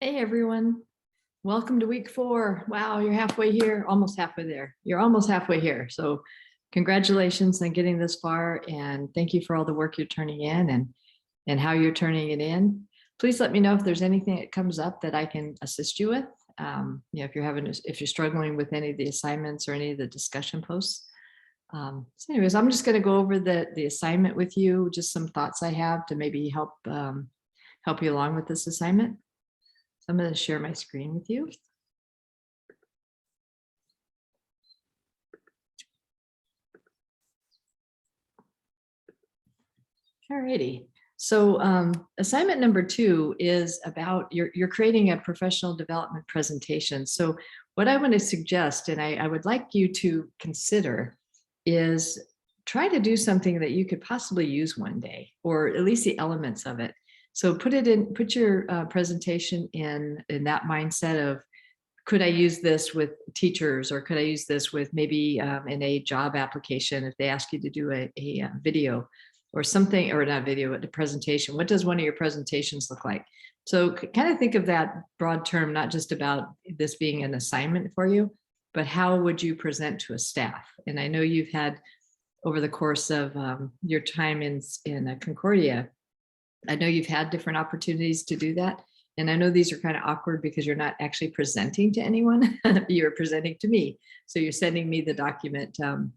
Hey everyone, welcome to week 4. Wow, you're halfway here, almost halfway there. You're almost halfway here. So congratulations on getting this far, and thank you for all the work you're turning in and how you're turning it in. Please let me know if there's anything that comes up that I can assist you with. If you're struggling with any of the assignments or any of the discussion posts. So anyways, I'm just going to go over the assignment with you, just some thoughts I have to maybe help you along with this assignment. So I'm going to share my screen with you. Alrighty. So assignment number 2 is about you're creating a professional development presentation. So what I want to suggest, and I would like you to consider, is try to do something that you could possibly use one day, or at least the elements of it. So put your presentation in that mindset of, could I use this with teachers, or could I use this with maybe in a job application if they ask you to do a video or something, or not video, but a presentation. What does one of your presentations look like? So kind of think of that broad term, not just about this being an assignment for you, but how would you present to a staff? And I know you've had, over the course of your time in Concordia, I know you've had different opportunities to do that. And I know these are kind of awkward because you're not actually presenting to anyone. You're presenting to me. So you're sending me the document. And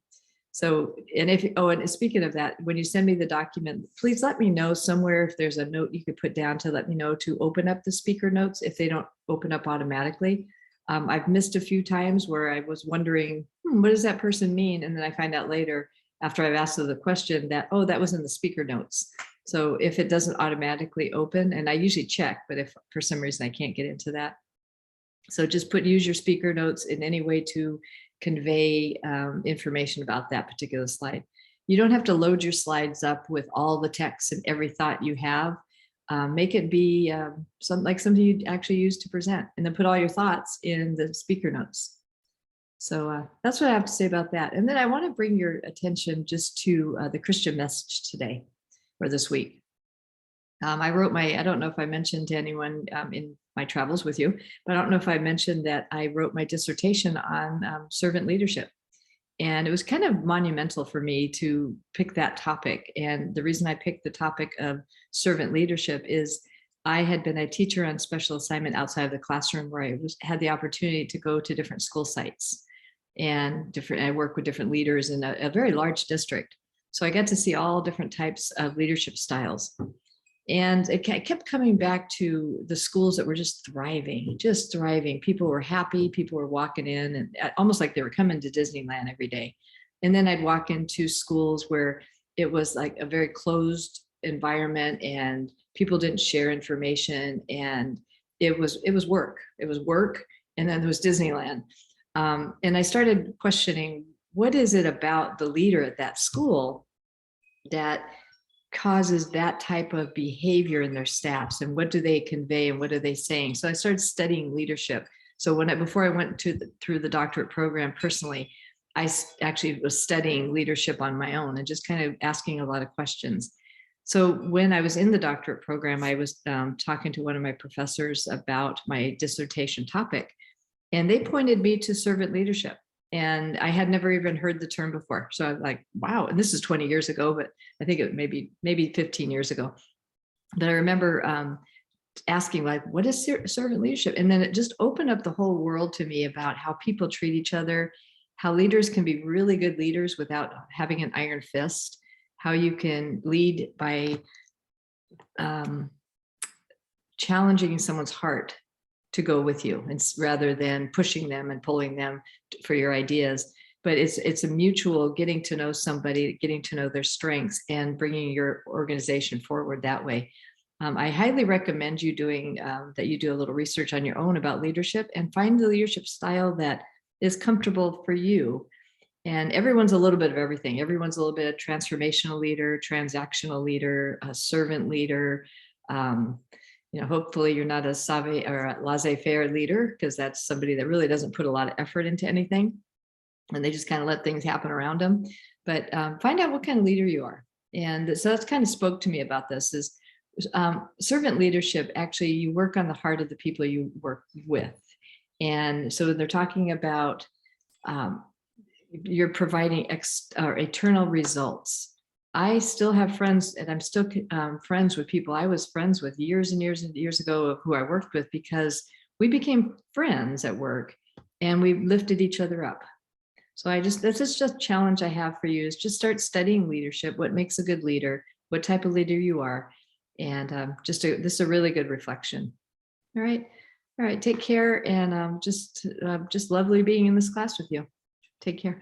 speaking of that, when you send me the document, please let me know somewhere if there's a note you could put down to let me know to open up the speaker notes if they don't open up automatically. I've missed a few times where I was wondering, what does that person mean? And then I find out later, after I've asked the question, that, oh, that was in the speaker notes. So if it doesn't automatically open, and I usually check, but if for some reason I can't get into that, so just use your speaker notes in any way to convey information about that particular slide. You don't have to load your slides up with all the text and every thought you have. Make it be something you actually use to present, and then put all your thoughts in the speaker notes. So that's what I have to say about that. And then I want to bring your attention just to the Christian message today, or this week. I don't know if I mentioned to anyone in my travels with you, but I don't know if I mentioned that I wrote my dissertation on servant leadership. And it was kind of monumental for me to pick that topic. And the reason I picked the topic of servant leadership is I had been a teacher on special assignment outside of the classroom, where I had the opportunity to go to different school sites and I work with different leaders in a very large district. So I got to see all different types of leadership styles. And it kept coming back to the schools that were just thriving. People were happy. People were walking in, and almost like they were coming to Disneyland every day. And then I'd walk into schools where it was like a very closed environment, and people didn't share information, and it was work. It was work, and then there was Disneyland. And I started questioning, what is it about the leader at that school that causes that type of behavior in their staffs, and what do they convey, and what are they saying? So I started studying leadership. So before I went through the doctorate program personally, I actually was studying leadership on my own and just kind of asking a lot of questions. So when I was in the doctorate program, I was talking to one of my professors about my dissertation topic, and they pointed me to servant leadership. And I had never even heard the term before. So I'm like, wow. And this is 20 years ago, but I think it maybe 15 years ago. But I remember asking, like, what is servant leadership? And then it just opened up the whole world to me about how people treat each other, how leaders can be really good leaders without having an iron fist, how you can lead by challenging someone's heart to go with you, and rather than pushing them and pulling them for your ideas. But it's a mutual getting to know somebody, getting to know their strengths, and bringing your organization forward that way. I highly recommend you that you do a little research on your own about leadership, and find the leadership style that is comfortable for you. And everyone's a little bit of everything. Everyone's a little bit of transformational leader, transactional leader, a servant leader. Hopefully you're not a savvy or a laissez-faire leader, because that's somebody that really doesn't put a lot of effort into anything, and they just kind of let things happen around them. But find out what kind of leader you are. And so that's kind of spoke to me about this, is servant leadership, actually, you work on the heart of the people you work with. And so they're talking about you're providing eternal results. I still have friends, and I'm still friends with people I was friends with years and years and years ago, who I worked with, because we became friends at work and we lifted each other up. So this is just a challenge I have for you, is just start studying leadership, what makes a good leader, what type of leader you are. And this is a really good reflection. All right. All right. Take care. And just lovely being in this class with you. Take care.